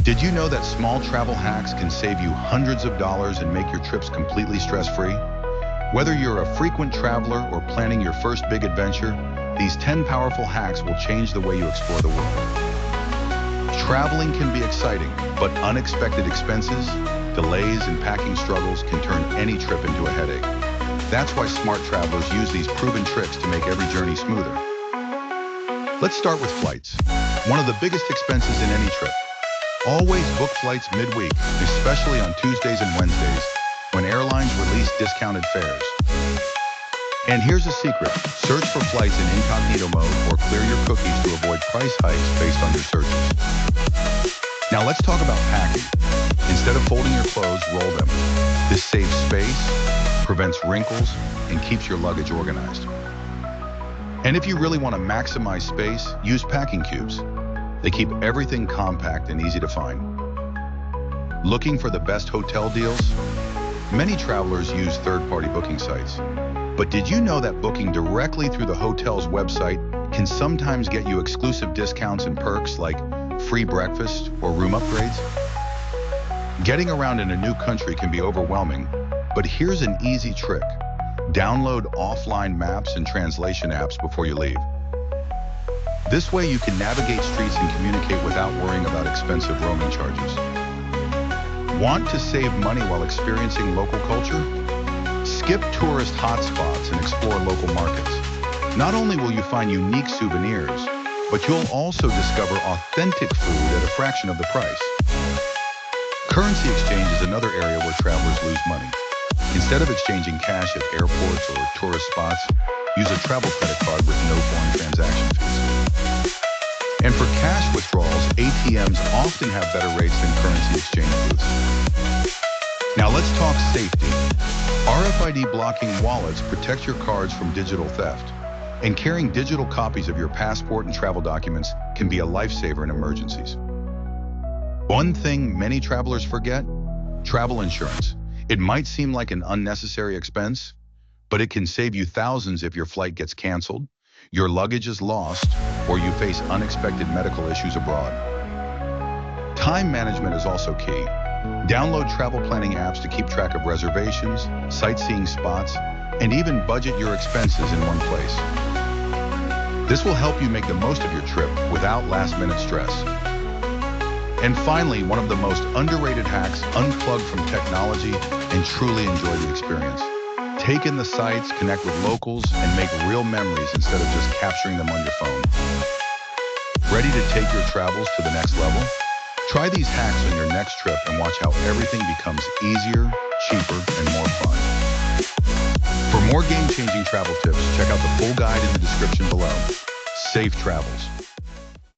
Did you know that small travel hacks can save you hundreds of dollars and make your trips completely stress-free? Whether you're a frequent traveler or planning your first big adventure, these 10 powerful hacks will change the way you explore the world. Traveling can be exciting, but unexpected expenses, delays, and packing struggles can turn any trip into a headache. That's why smart travelers use these proven tricks to make every journey smoother. Let's start with flights, one of the biggest expenses in any trip. Always book flights midweek, especially on Tuesdays and Wednesdays, when airlines release discounted fares. And here's a secret: search for flights in incognito mode or clear your cookies to avoid price hikes based on your searches. Now let's talk about packing. Instead of folding your clothes, roll them. This saves space, prevents wrinkles, and keeps your luggage organized. And if you really want to maximize space, use packing cubes. They keep everything compact and easy to find. Looking for the best hotel deals? Many travelers use third-party booking sites. But did you know that booking directly through the hotel's website can sometimes get you exclusive discounts and perks like free breakfast or room upgrades? Getting around in a new country can be overwhelming, but here's an easy trick. Download offline maps and translation apps before you leave. This way you can navigate streets and communicate without worrying about expensive roaming charges. Want to save money while experiencing local culture? Skip tourist hotspots and explore local markets. Not only will you find unique souvenirs, but you'll also discover authentic food at a fraction of the price. Currency exchange is another area where travelers lose money. Instead of exchanging cash at airports or tourist spots, use a travel credit card with no foreign transaction fees. And for cash withdrawals, ATMs often have better rates than currency exchange booths. Now let's talk safety. RFID blocking wallets protect your cards from digital theft, and carrying digital copies of your passport and travel documents can be a lifesaver in emergencies. One thing many travelers forget: travel insurance. It might seem like an unnecessary expense, but it can save you thousands if your flight gets canceled, your luggage is lost, or you face unexpected medical issues abroad. Time management is also key. Download travel planning apps to keep track of reservations, sightseeing spots, and even budget your expenses in one place. This will help you make the most of your trip without last-minute stress. And finally, one of the most underrated hacks: unplug from technology and truly enjoy the experience. Take in the sights, connect with locals, and make real memories instead of just capturing them on your phone. Ready to take your travels to the next level? Try these hacks on your next trip and watch how everything becomes easier, cheaper, and more fun. For more game-changing travel tips, check out the full guide in the description below. Safe travels.